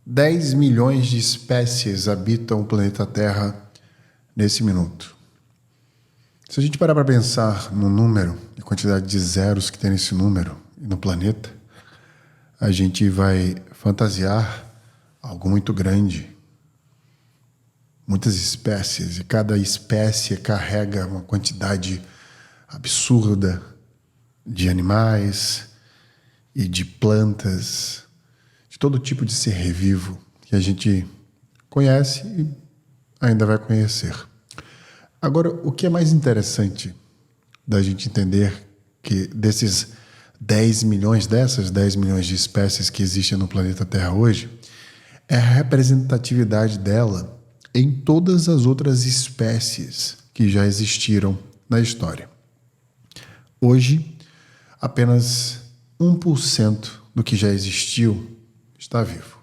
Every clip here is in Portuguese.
10 milhões de espécies habitam o planeta Terra nesse minuto. Se a gente parar para pensar no número e quantidade de zeros que tem nesse número e no planeta, a gente vai fantasiar algo muito grande. Muitas espécies, e cada espécie carrega uma quantidade absurda de animais e de plantas, de todo tipo de ser vivo que a gente conhece e ainda vai conhecer. Agora, o que é mais interessante da gente entender que dessas 10 milhões de espécies que existem no planeta Terra hoje, é a representatividade dela em todas as outras espécies que já existiram na história. Hoje, apenas 1% do que já existiu está vivo.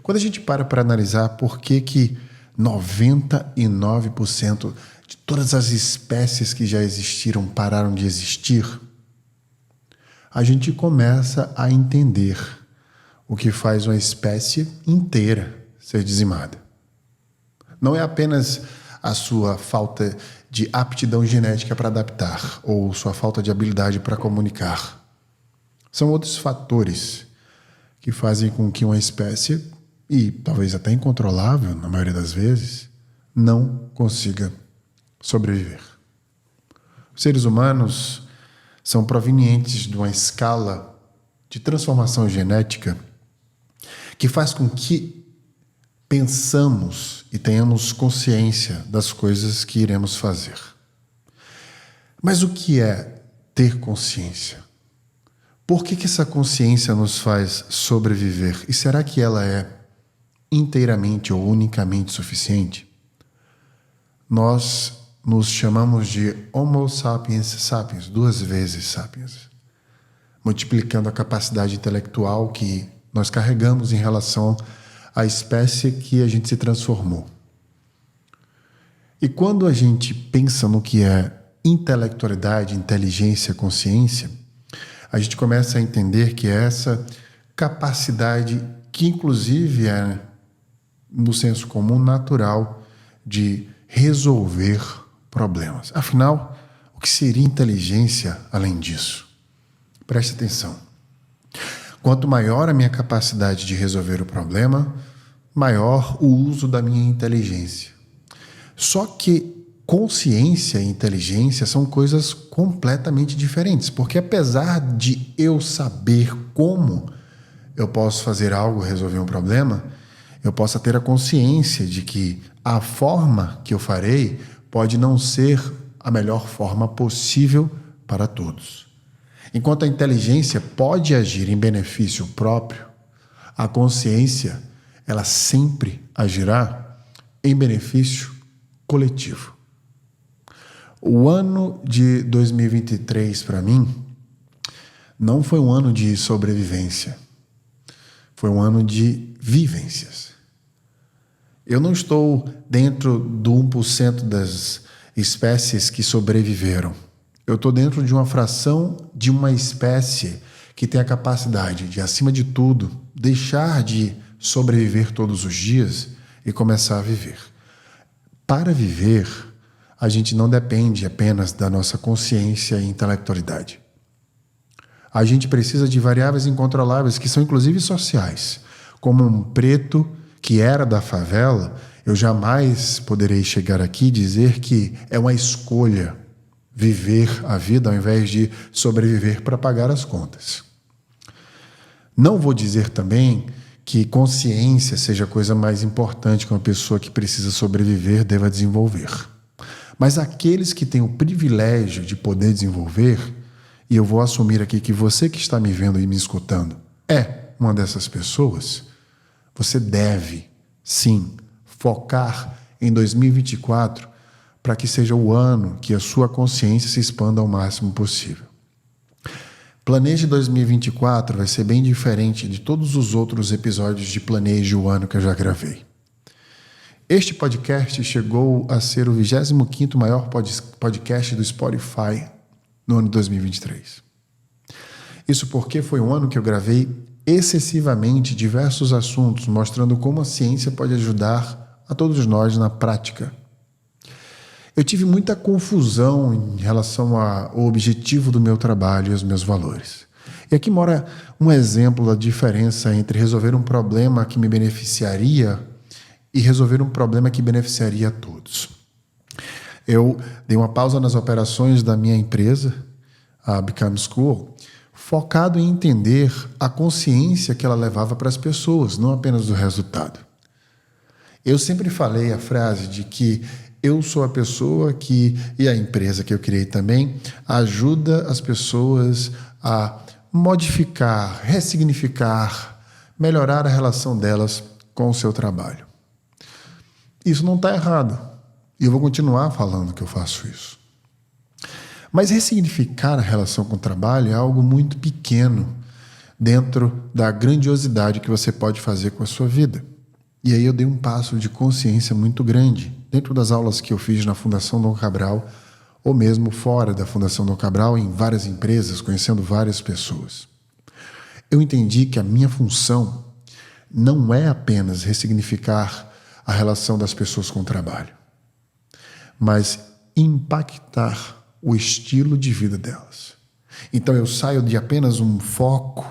Quando a gente para analisar por que 99% de todas as espécies que já existiram pararam de existir, a gente começa a entender o que faz uma espécie inteira ser dizimada. Não é apenas a sua falta de aptidão genética para adaptar ou sua falta de habilidade para comunicar. São outros fatores que fazem com que uma espécie, e talvez até incontrolável na maioria das vezes, não consiga sobreviver. Os seres humanos são provenientes de uma escala de transformação genética que faz com que pensamos e tenhamos consciência das coisas que iremos fazer. Mas o que é ter consciência? Por que essa consciência nos faz sobreviver? E será que ela é inteiramente ou unicamente suficiente? Nós nos chamamos de Homo sapiens sapiens, 2 vezes sapiens, multiplicando a capacidade intelectual que nós carregamos em relação à espécie que a gente se transformou. E quando a gente pensa no que é intelectualidade, inteligência, consciência, a gente começa a entender que é essa capacidade que inclusive é, no senso comum, natural de resolver problemas. Afinal, o que seria inteligência além disso? Preste atenção. Quanto maior a minha capacidade de resolver o problema, maior o uso da minha inteligência. Só que consciência e inteligência são coisas completamente diferentes, porque apesar de eu saber como eu posso fazer algo, resolver um problema, eu posso ter a consciência de que a forma que eu farei pode não ser a melhor forma possível para todos. Enquanto a inteligência pode agir em benefício próprio, a consciência, ela sempre agirá em benefício coletivo. O ano de 2023, para mim, não foi um ano de sobrevivência. Foi um ano de vivências. Eu não estou dentro do 1% das espécies que sobreviveram. Eu estou dentro de uma fração de uma espécie que tem a capacidade de, acima de tudo, deixar de sobreviver todos os dias e começar a viver. Para viver, a gente não depende apenas da nossa consciência e intelectualidade. A gente precisa de variáveis incontroláveis que são inclusive sociais. Como um preto que era da favela, eu jamais poderei chegar aqui e dizer que é uma escolha viver a vida ao invés de sobreviver para pagar as contas. Não vou dizer também que consciência seja a coisa mais importante que uma pessoa que precisa sobreviver deva desenvolver. Mas aqueles que têm o privilégio de poder desenvolver, e eu vou assumir aqui que você que está me vendo e me escutando é uma dessas pessoas, você deve, sim, focar em 2024 para que seja o ano que a sua consciência se expanda ao máximo possível. Planeje 2024 vai ser bem diferente de todos os outros episódios de Planeje o Ano que eu já gravei. Este podcast chegou a ser o 25º maior podcast do Spotify no ano de 2023. Isso porque foi um ano que eu gravei excessivamente diversos assuntos, mostrando como a ciência pode ajudar a todos nós na prática. Eu tive muita confusão em relação ao objetivo do meu trabalho e os meus valores. E aqui mora um exemplo da diferença entre resolver um problema que me beneficiaria e resolver um problema que beneficiaria a todos. Eu dei uma pausa nas operações da minha empresa, a Become School, focado em entender a consciência que ela levava para as pessoas, não apenas do resultado. Eu sempre falei a frase de que eu sou a pessoa que, e a empresa que eu criei também, ajuda as pessoas a modificar, ressignificar, melhorar a relação delas com o seu trabalho. Isso não está errado. E eu vou continuar falando que eu faço isso. Mas ressignificar a relação com o trabalho é algo muito pequeno dentro da grandiosidade que você pode fazer com a sua vida. E aí eu dei um passo de consciência muito grande dentro das aulas que eu fiz na Fundação Dom Cabral, ou mesmo fora da Fundação Dom Cabral, em várias empresas, conhecendo várias pessoas. Eu entendi que a minha função não é apenas ressignificar a relação das pessoas com o trabalho, mas impactar o estilo de vida delas. Então eu saio de apenas um foco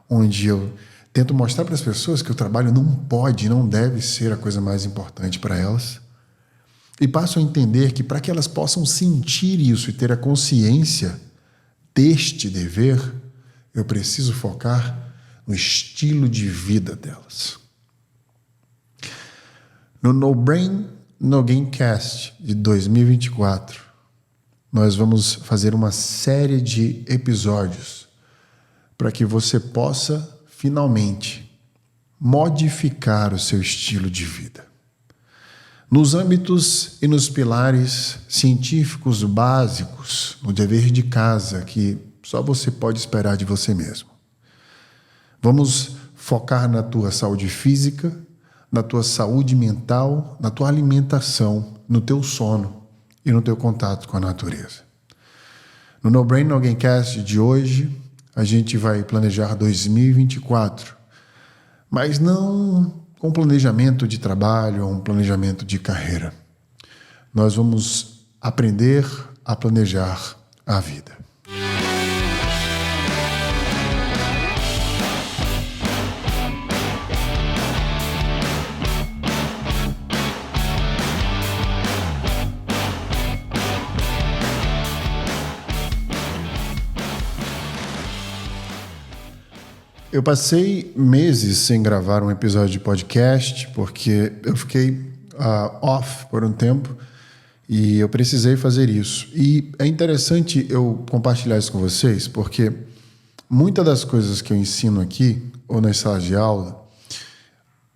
onde eu tento mostrar para as pessoas que o trabalho não pode, não deve ser a coisa mais importante para elas, e passo a entender que para que elas possam sentir isso e ter a consciência deste dever, eu preciso focar no estilo de vida delas. No No Brain, No Gamecast de 2024, nós vamos fazer uma série de episódios para que você possa, finalmente, modificar o seu estilo de vida. Nos âmbitos e nos pilares científicos básicos, no dever de casa que só você pode esperar de você mesmo. Vamos focar na tua saúde física, na tua saúde mental, na tua alimentação, no teu sono e no teu contato com a natureza. No No Brain No Gamecast de hoje, a gente vai planejar 2024, mas não com planejamento de trabalho ou um planejamento de carreira. Nós vamos aprender a planejar a vida. Eu passei meses sem gravar um episódio de podcast, porque eu fiquei off por um tempo e eu precisei fazer isso. E é interessante eu compartilhar isso com vocês, porque muitas das coisas que eu ensino aqui, ou nas salas de aula,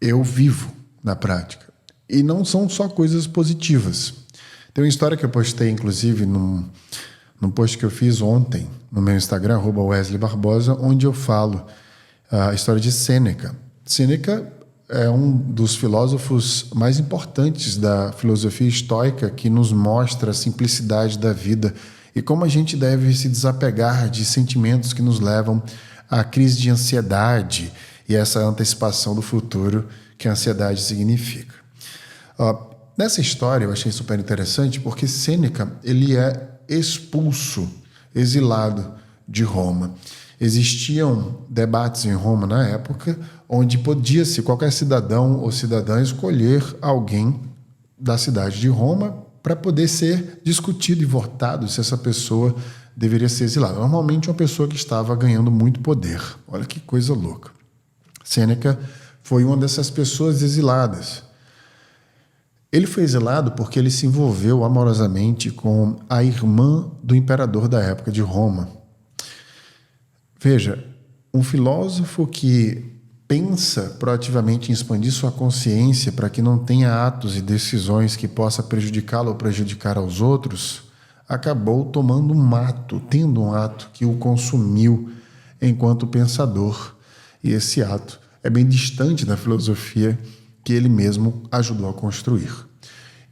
eu vivo na prática. E não são só coisas positivas. Tem uma história que eu postei, inclusive, num post que eu fiz ontem, no meu Instagram, @Wesley Barbosa, onde eu falo a história de Sêneca. Sêneca é um dos filósofos mais importantes da filosofia estoica, que nos mostra a simplicidade da vida e como a gente deve se desapegar de sentimentos que nos levam à crise de ansiedade e essa antecipação do futuro que a ansiedade significa. Nessa história eu achei super interessante porque Sêneca ele é expulso, exilado de Roma. Existiam debates em Roma na época onde podia-se qualquer cidadão ou cidadã escolher alguém da cidade de Roma para poder ser discutido e votado se essa pessoa deveria ser exilada. Normalmente uma pessoa que estava ganhando muito poder. Olha que coisa louca. Sêneca foi uma dessas pessoas exiladas. Ele foi exilado porque ele se envolveu amorosamente com a irmã do imperador da época de Roma. Veja, um filósofo que pensa proativamente em expandir sua consciência para que não tenha atos e decisões que possa prejudicá-lo ou prejudicar aos outros, acabou tendo um ato que o consumiu enquanto pensador. E esse ato é bem distante da filosofia que ele mesmo ajudou a construir.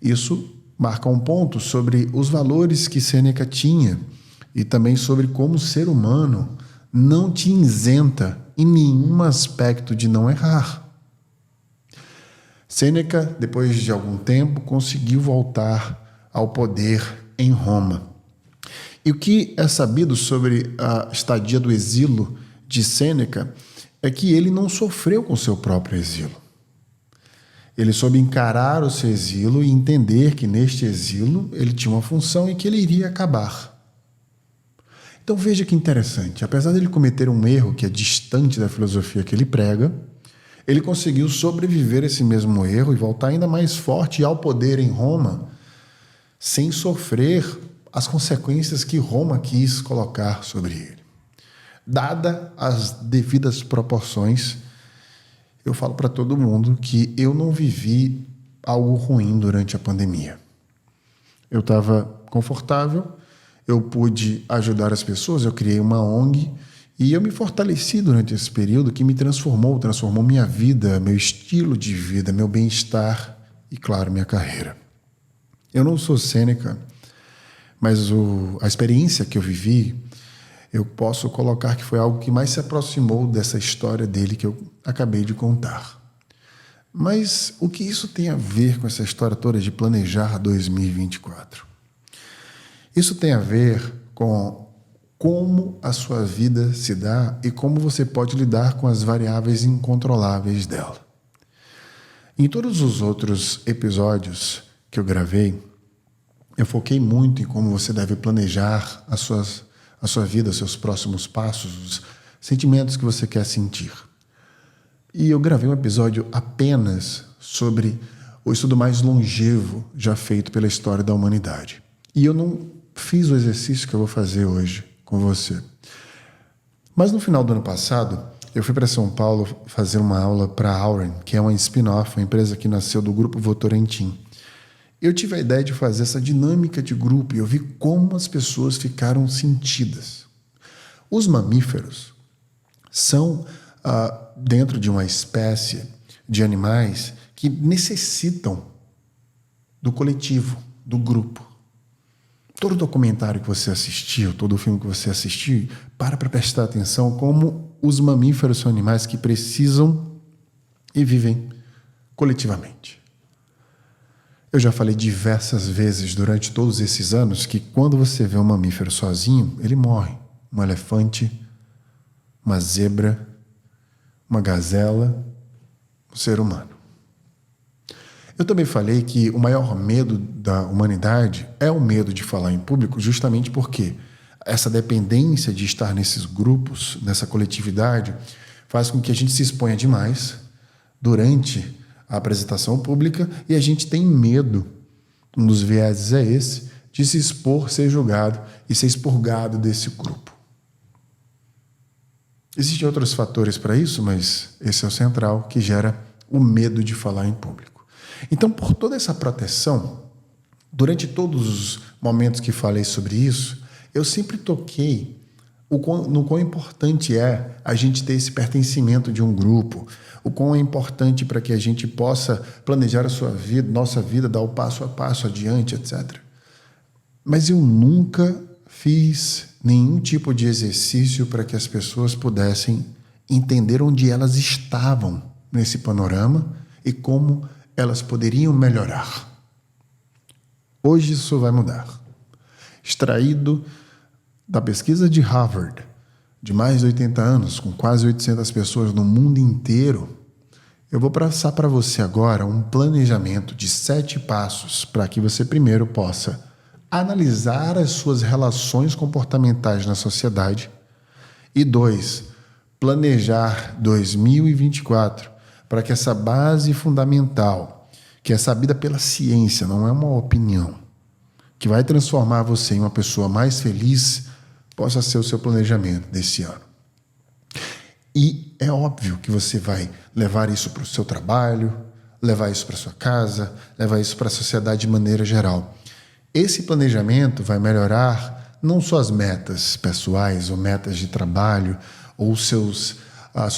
Isso marca um ponto sobre os valores que Sêneca tinha e também sobre como o ser humano não te isenta em nenhum aspecto de não errar. Sêneca, depois de algum tempo, conseguiu voltar ao poder em Roma. E o que é sabido sobre a estadia do exílio de Sêneca é que ele não sofreu com seu próprio exílio. Ele soube encarar o seu exílio e entender que neste exílio ele tinha uma função e que ele iria acabar. Então veja que interessante, apesar dele cometer um erro que é distante da filosofia que ele prega, ele conseguiu sobreviver a esse mesmo erro e voltar ainda mais forte ao poder em Roma, sem sofrer as consequências que Roma quis colocar sobre ele. Dada as devidas proporções, eu falo para todo mundo que eu não vivi algo ruim durante a pandemia. Eu estava confortável, eu pude ajudar as pessoas, eu criei uma ONG e eu me fortaleci durante esse período que me transformou minha vida, meu estilo de vida, meu bem-estar e, claro, minha carreira. Eu não sou Sêneca, mas a experiência que eu vivi, eu posso colocar que foi algo que mais se aproximou dessa história dele que eu acabei de contar. Mas o que isso tem a ver com essa história toda de planejar 2024? Isso tem a ver com como a sua vida se dá e como você pode lidar com as variáveis incontroláveis dela. Em todos os outros episódios que eu gravei, eu foquei muito em como você deve planejar a sua vida, os seus próximos passos, os sentimentos que você quer sentir. E eu gravei um episódio apenas sobre o estudo mais longevo já feito pela história da humanidade. E eu não fiz o exercício que eu vou fazer hoje com você. Mas no final do ano passado, eu fui para São Paulo fazer uma aula para a Auren, que é uma spin-off, uma empresa que nasceu do Grupo Votorantim. Eu tive a ideia de fazer essa dinâmica de grupo e eu vi como as pessoas ficaram sentidas. Os mamíferos são, dentro de uma espécie de animais que necessitam do coletivo, do grupo. Todo documentário que você assistiu, todo filme que você assistiu, para prestar atenção como os mamíferos são animais que precisam e vivem coletivamente. Eu já falei diversas vezes durante todos esses anos que quando você vê um mamífero sozinho, ele morre. Um elefante, uma zebra, uma gazela, um ser humano. Eu também falei que o maior medo da humanidade é o medo de falar em público, justamente porque essa dependência de estar nesses grupos, nessa coletividade, faz com que a gente se exponha demais durante a apresentação pública e a gente tem medo, um dos vieses é esse, de se expor, ser julgado e ser expurgado desse grupo. Existem outros fatores para isso, mas esse é o central, que gera o medo de falar em público. Então, por toda essa proteção, durante todos os momentos que falei sobre isso, eu sempre toquei no quão importante é a gente ter esse pertencimento de um grupo, o quão é importante para que a gente possa planejar a sua vida, nossa vida, dar o passo a passo adiante, etc. Mas eu nunca fiz nenhum tipo de exercício para que as pessoas pudessem entender onde elas estavam nesse panorama e como elas poderiam melhorar. Hoje isso vai mudar. Extraído da pesquisa de Harvard, de mais de 80 anos, com quase 800 pessoas no mundo inteiro, eu vou passar para você agora um planejamento de 7 passos para que você primeiro possa analisar as suas relações comportamentais na sociedade e 2, planejar 2024 para que essa base fundamental, que é sabida pela ciência, não é uma opinião, que vai transformar você em uma pessoa mais feliz, possa ser o seu planejamento desse ano. E é óbvio que você vai levar isso para o seu trabalho, levar isso para a sua casa, levar isso para a sociedade de maneira geral. Esse planejamento vai melhorar não só as metas pessoais ou metas de trabalho ou as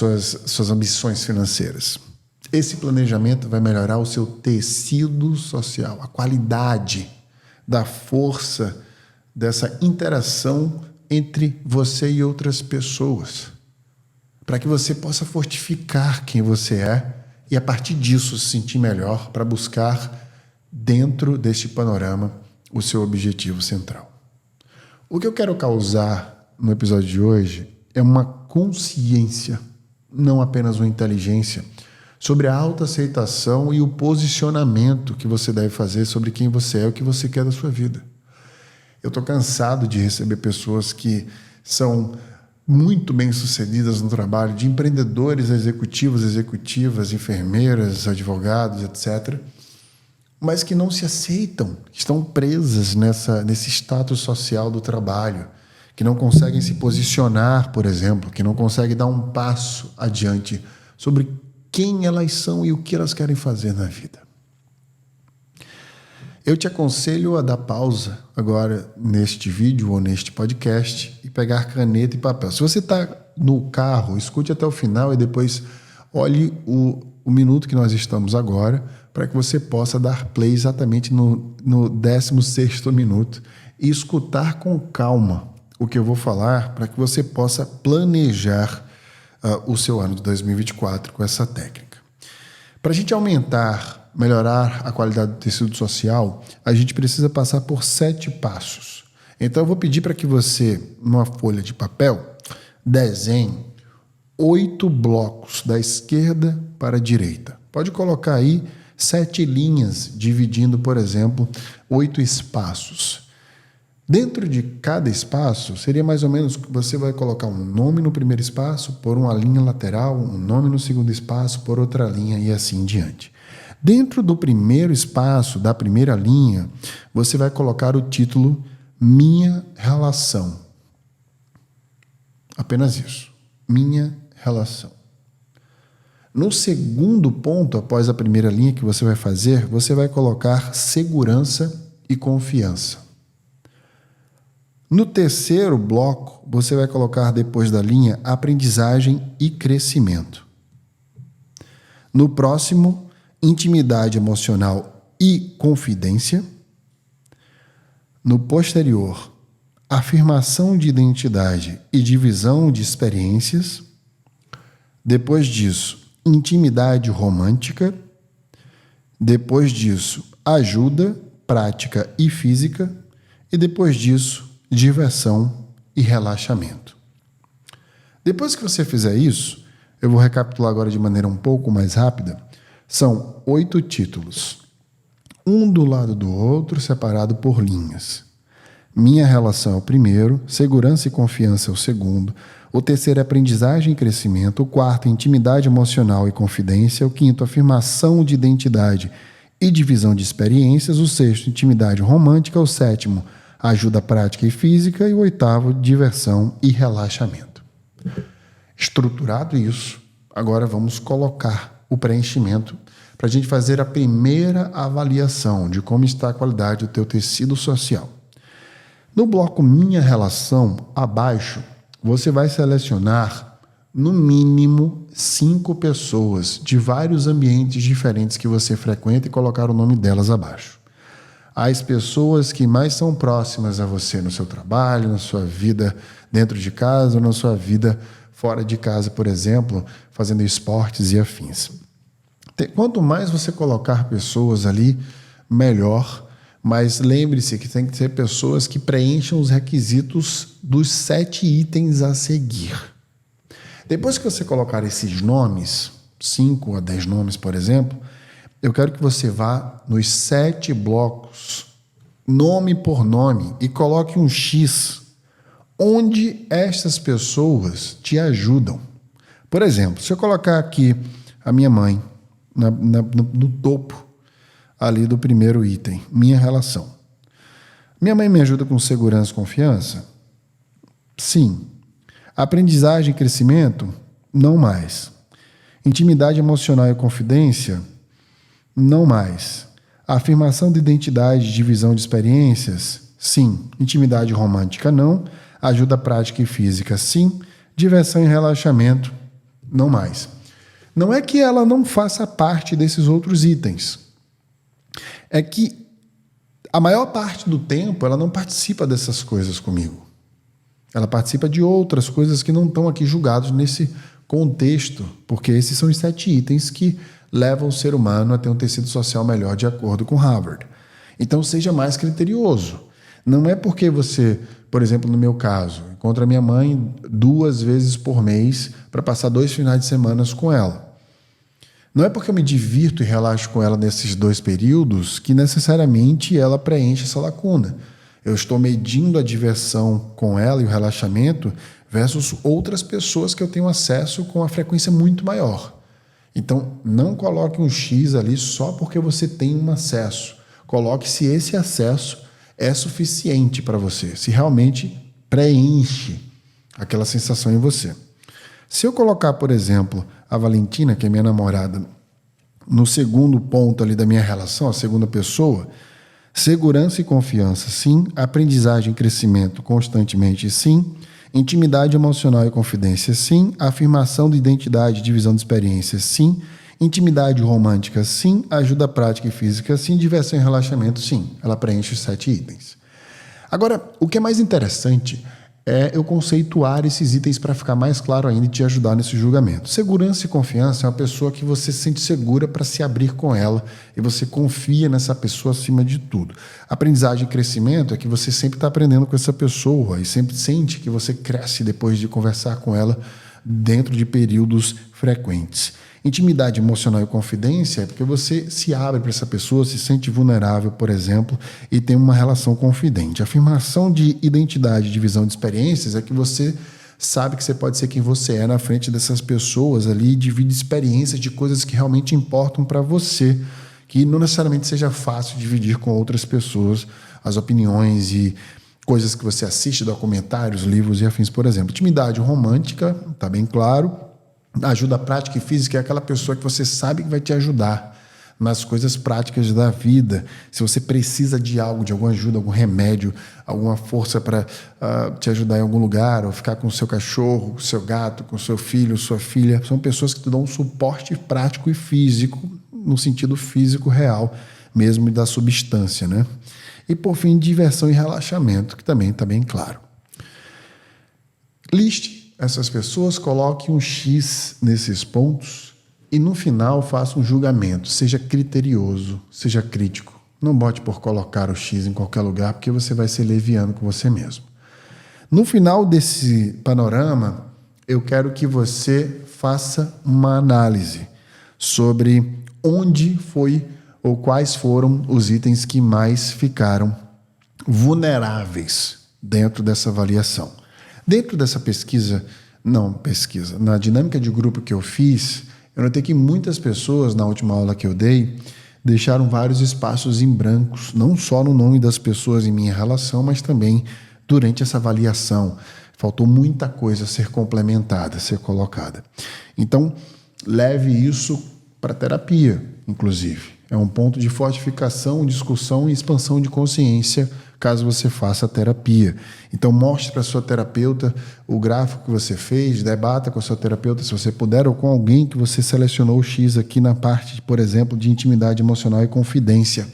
suas ambições financeiras. Esse planejamento vai melhorar o seu tecido social, a qualidade da força dessa interação entre você e outras pessoas, para que você possa fortificar quem você é e, a partir disso, se sentir melhor para buscar, dentro deste panorama, o seu objetivo central. O que eu quero causar no episódio de hoje é uma consciência, não apenas uma inteligência, sobre a autoaceitação e o posicionamento que você deve fazer sobre quem você é e o que você quer da sua vida. Eu estou cansado de receber pessoas que são muito bem-sucedidas no trabalho, de empreendedores executivos, executivas, enfermeiras, advogados, etc., mas que não se aceitam, estão presas nesse status social do trabalho, que não conseguem se posicionar, por exemplo, que não conseguem dar um passo adiante sobre quem elas são e o que elas querem fazer na vida. Eu te aconselho a dar pausa agora neste vídeo ou neste podcast e pegar caneta e papel. Se você está no carro, escute até o final e depois olhe o minuto que nós estamos agora, para que você possa dar play exatamente no 16º minuto e escutar com calma o que eu vou falar, para que você possa planejar o seu ano de 2024 com essa técnica. Para a gente melhorar a qualidade do tecido social, a gente precisa passar por 7 passos. Então eu vou pedir para que você, numa folha de papel, desenhe 8 blocos da esquerda para a direita. Pode colocar aí 7 linhas, dividindo, por exemplo, 8 espaços. Dentro de cada espaço, seria mais ou menos, você vai colocar um nome no primeiro espaço, por uma linha lateral, um nome no segundo espaço, por outra linha e assim em diante. Dentro do primeiro espaço, da primeira linha, você vai colocar o título Minha Relação. Apenas isso. Minha Relação. No segundo ponto, após a primeira linha que você vai fazer, você vai colocar segurança e confiança. No terceiro bloco, você vai colocar depois da linha aprendizagem e crescimento. No próximo, intimidade emocional e confidência. No posterior, afirmação de identidade e divisão de experiências. Depois disso, intimidade romântica. Depois disso, ajuda, prática e física. E depois disso, diversão e relaxamento. Depois que você fizer isso, eu vou recapitular agora de maneira um pouco mais rápida. São 8 títulos, um do lado do outro, separado por linhas. Minha Relação é o primeiro, segurança e confiança é o segundo, o terceiro é aprendizagem e crescimento, o quarto intimidade emocional e confidência, o quinto afirmação de identidade e divisão de experiências, o sexto intimidade romântica, o sétimo ajuda prática e física e o oitavo diversão e relaxamento. Estruturado isso, agora vamos colocar o preenchimento para a gente fazer a primeira avaliação de como está a qualidade do teu tecido social. No bloco Minha Relação, abaixo, você vai selecionar no mínimo 5 pessoas de vários ambientes diferentes que você frequenta e colocar o nome delas abaixo. As pessoas que mais são próximas a você no seu trabalho, na sua vida dentro de casa ou na sua vida fora de casa, por exemplo, fazendo esportes e afins. Quanto mais você colocar pessoas ali, melhor, mas lembre-se que tem que ser pessoas que preencham os requisitos dos 7 itens a seguir. Depois que você colocar esses nomes, 5 a 10 nomes, por exemplo, eu quero que você vá nos 7 blocos, nome por nome, e coloque um X, onde estas pessoas te ajudam. Por exemplo, se eu colocar aqui a minha mãe, no topo ali do primeiro item, Minha Relação. Minha mãe me ajuda com segurança e confiança? Sim. Aprendizagem e crescimento? Não mais. Intimidade emocional e confidência? Não mais. Afirmação de identidade e divisão de experiências? Sim. Intimidade romântica? Não. Ajuda prática e física? Sim. Diversão e relaxamento? Não mais. Não é que ela não faça parte desses outros itens. É que a maior parte do tempo ela não participa dessas coisas comigo. Ela participa de outras coisas que não estão aqui julgados nesse contexto, porque esses são os 7 itens que levam o ser humano a ter um tecido social melhor, de acordo com Harvard. Então, seja mais criterioso. Não é porque você, por exemplo, no meu caso, encontra minha mãe 2 vezes por mês para passar 2 finais de semana com ela. Não é porque eu me divirto e relaxo com ela nesses 2 períodos que necessariamente ela preenche essa lacuna. Eu estou medindo a diversão com ela e o relaxamento versus outras pessoas que eu tenho acesso com uma frequência muito maior. Então, não coloque um X ali só porque você tem um acesso. Coloque se esse acesso é suficiente para você, se realmente preenche aquela sensação em você. Se eu colocar, por exemplo, a Valentina, que é minha namorada, no segundo ponto ali da minha relação, a segunda pessoa, segurança e confiança, sim. Aprendizagem e crescimento constantemente, sim. Intimidade emocional e confidência, sim. Afirmação de identidade e divisão de experiências, sim. Intimidade romântica, sim. Ajuda prática e física, sim. Diversão e relaxamento, sim. Ela preenche os 7 itens. Agora, o que é mais interessante é eu conceituar esses itens para ficar mais claro ainda e te ajudar nesse julgamento. Segurança e confiança é uma pessoa que você se sente segura para se abrir com ela e você confia nessa pessoa acima de tudo. Aprendizagem e crescimento é que você sempre está aprendendo com essa pessoa e sempre sente que você cresce depois de conversar com ela dentro de períodos frequentes. Intimidade emocional e confidência é porque você se abre para essa pessoa, se sente vulnerável, por exemplo, e tem uma relação confidente. Afirmação de identidade e divisão de experiências é que você sabe que você pode ser quem você é na frente dessas pessoas ali e divide experiências de coisas que realmente importam para você, que não necessariamente seja fácil dividir com outras pessoas as opiniões e coisas que você assiste, documentários, livros e afins, por exemplo. Intimidade romântica, está bem claro. Ajuda prática e física é aquela pessoa que você sabe que vai te ajudar nas coisas práticas da vida. Se você precisa de algo, de alguma ajuda, algum remédio, alguma força para te ajudar em algum lugar, ou ficar com o seu cachorro, com o seu gato, com o seu filho, sua filha, são pessoas que te dão um suporte prático e físico, no sentido físico real, mesmo da substância, né? E, por fim, diversão e relaxamento, que também está bem claro. Liste essas pessoas, coloque um X nesses pontos e no final faça um julgamento, seja criterioso, seja crítico. Não bote por colocar o X em qualquer lugar, porque você vai ser leviano com você mesmo. No final desse panorama, eu quero que você faça uma análise sobre onde foi ou quais foram os itens que mais ficaram vulneráveis dentro dessa avaliação. Dentro dessa na dinâmica de grupo que eu fiz, eu notei que muitas pessoas, na última aula que eu dei, deixaram vários espaços em brancos, não só no nome das pessoas em minha relação, mas também durante essa avaliação. Faltou muita coisa a ser complementada, a ser colocada. Então, leve isso para a terapia, inclusive. É um ponto de fortificação, discussão e expansão de consciência, caso você faça terapia. Então, mostre para a sua terapeuta o gráfico que você fez, debata com a sua terapeuta, se você puder, ou com alguém que você selecionou o X aqui na parte, por exemplo, de intimidade emocional e confidência.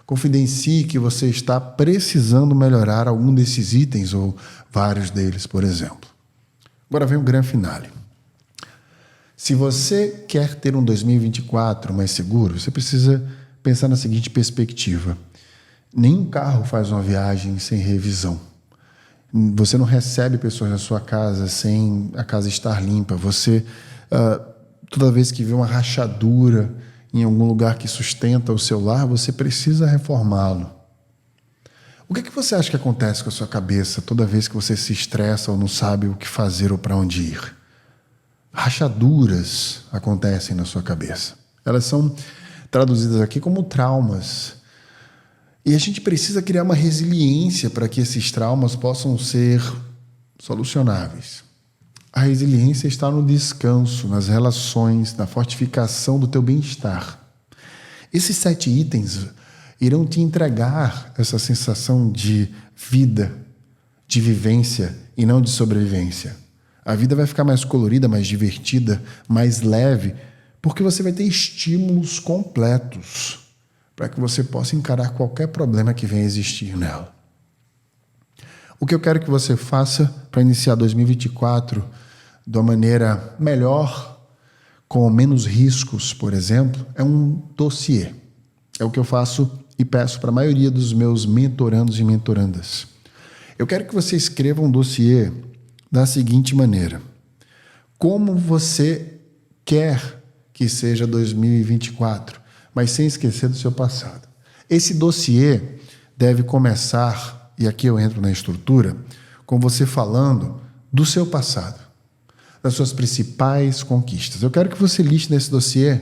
Confidencie que você está precisando melhorar algum desses itens, ou vários deles, por exemplo. Agora vem o grande finale. Se você quer ter um 2024 mais seguro, você precisa pensar na seguinte perspectiva. Nenhum carro faz uma viagem sem revisão. Você não recebe pessoas na sua casa sem a casa estar limpa. Você, toda vez que vê uma rachadura em algum lugar que sustenta o seu lar, você precisa reformá-lo. O que você acha que acontece com a sua cabeça toda vez que você se estressa ou não sabe o que fazer ou para onde ir? Rachaduras acontecem na sua cabeça. Elas são traduzidas aqui como traumas. E a gente precisa criar uma resiliência para que esses traumas possam ser solucionáveis. A resiliência está no descanso, nas relações, na fortificação do teu bem-estar. Esses 7 itens irão te entregar essa sensação de vida, de vivência e não de sobrevivência. A vida vai ficar mais colorida, mais divertida, mais leve, porque você vai ter estímulos completos para que você possa encarar qualquer problema que venha existir nela. O que eu quero que você faça para iniciar 2024 de uma maneira melhor, com menos riscos, por exemplo, é um dossiê. É o que eu faço e peço para a maioria dos meus mentorandos e mentorandas. Eu quero que você escreva um dossiê da seguinte maneira: como você quer que seja 2024, mas sem esquecer do seu passado. Esse dossiê deve começar, e aqui eu entro na estrutura, com você falando do seu passado, das suas principais conquistas. Eu quero que você liste nesse dossiê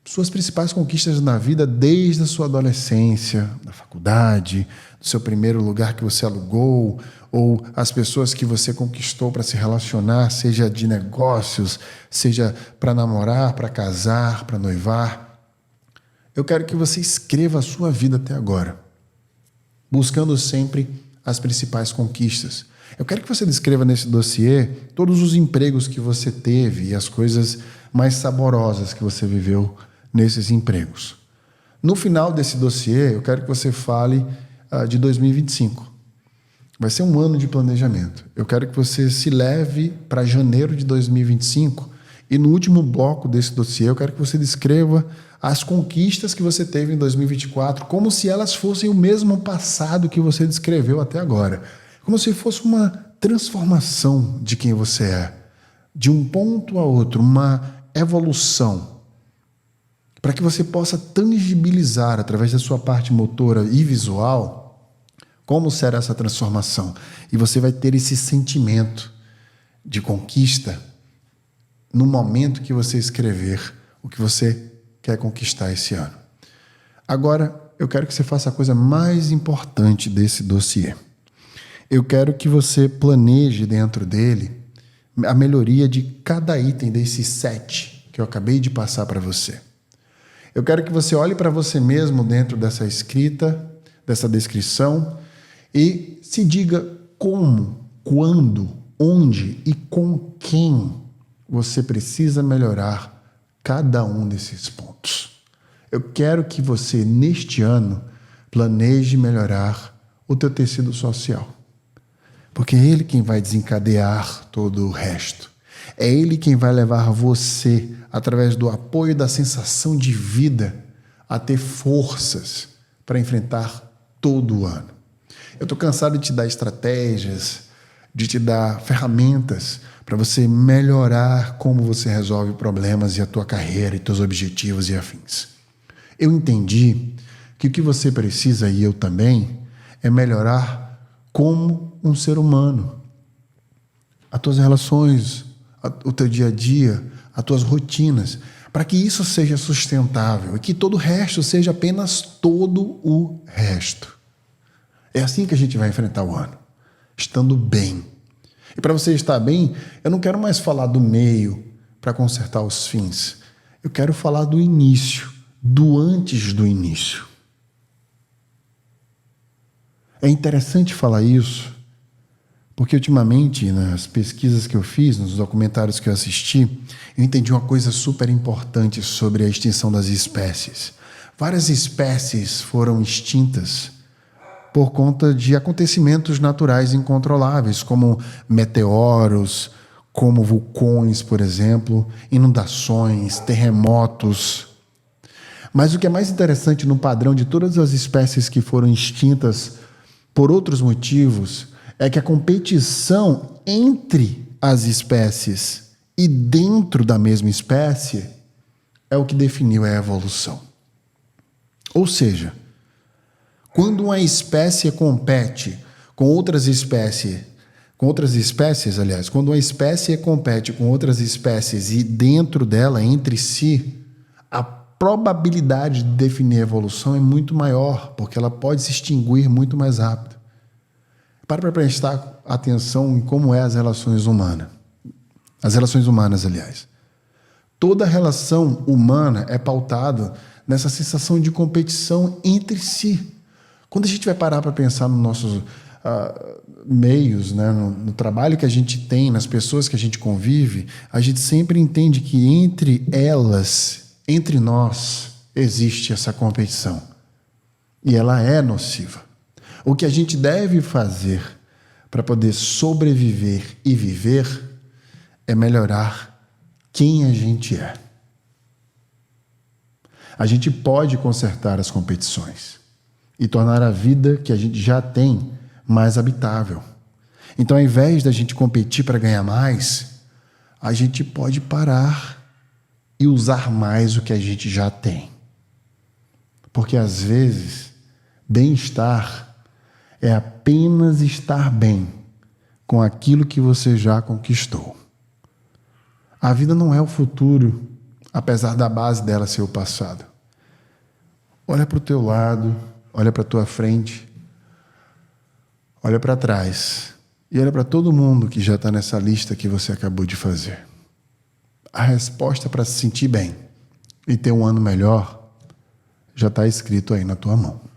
suas principais conquistas na vida desde a sua adolescência, da faculdade, do seu primeiro lugar que você alugou, ou as pessoas que você conquistou para se relacionar, seja de negócios, seja para namorar, para casar, para noivar. Eu quero que você escreva a sua vida até agora, buscando sempre as principais conquistas. Eu quero que você descreva nesse dossiê todos os empregos que você teve e as coisas mais saborosas que você viveu nesses empregos. No final desse dossiê, eu quero que você fale de 2025. Vai ser um ano de planejamento. Eu quero que você se leve para janeiro de 2025 e no último bloco desse dossiê eu quero que você descreva as conquistas que você teve em 2024 como se elas fossem o mesmo passado que você descreveu até agora. Como se fosse uma transformação de quem você é, de um ponto a outro, uma evolução, para que você possa tangibilizar através da sua parte motora e visual como será essa transformação. E você vai ter esse sentimento de conquista no momento que você escrever o que você quer conquistar esse ano. Agora, eu quero que você faça a coisa mais importante desse dossiê. Eu quero que você planeje dentro dele a melhoria de cada item desses 7 que eu acabei de passar para você. Eu quero que você olhe para você mesmo dentro dessa escrita, dessa descrição, e se diga como, quando, onde e com quem você precisa melhorar cada um desses pontos. Eu quero que você, neste ano, planeje melhorar o teu tecido social. Porque é ele quem vai desencadear todo o resto. É ele quem vai levar você, através do apoio da sensação de vida, a ter forças para enfrentar todo o ano. Eu estou cansado de te dar estratégias, de te dar ferramentas para você melhorar como você resolve problemas e a tua carreira e teus objetivos e afins. Eu entendi que o que você precisa, e eu também, é melhorar como um ser humano. As tuas relações, o teu dia a dia, as tuas rotinas, para que isso seja sustentável e que todo o resto seja apenas todo o resto. É assim que a gente vai enfrentar o ano, estando bem. E para você estar bem, eu não quero mais falar do meio para consertar os fins. Eu quero falar do início, do antes do início. É interessante falar isso, porque ultimamente, nas pesquisas que eu fiz, nos documentários que eu assisti, eu entendi uma coisa super importante sobre a extinção das espécies. Várias espécies foram extintas por conta de acontecimentos naturais incontroláveis, como meteoros, como vulcões, por exemplo, inundações, terremotos. Mas o que é mais interessante no padrão de todas as espécies que foram extintas por outros motivos é que a competição entre as espécies e dentro da mesma espécie é o que definiu a evolução. Ou seja, quando uma espécie compete com outras espécies, quando uma espécie compete com outras espécies e dentro dela, entre si, a probabilidade de definir a evolução é muito maior, porque ela pode se extinguir muito mais rápido. Para prestar atenção em como é as relações humanas. As relações humanas, aliás. Toda relação humana é pautada nessa sensação de competição entre si. Quando a gente vai parar para pensar nos nossos meios, né, no trabalho que a gente tem, nas pessoas que a gente convive, a gente sempre entende que entre elas, entre nós, existe essa competição. E ela é nociva. O que a gente deve fazer para poder sobreviver e viver é melhorar quem a gente é. A gente pode consertar as competições e tornar a vida que a gente já tem mais habitável. Então, ao invés da gente competir para ganhar mais, a gente pode parar e usar mais o que a gente já tem. Porque, às vezes, bem-estar é apenas estar bem com aquilo que você já conquistou. A vida não é o futuro, apesar da base dela ser o passado. Olha para o teu lado, olha para a tua frente, olha para trás e olha para todo mundo que já está nessa lista que você acabou de fazer. A resposta para se sentir bem e ter um ano melhor já está escrito aí na tua mão.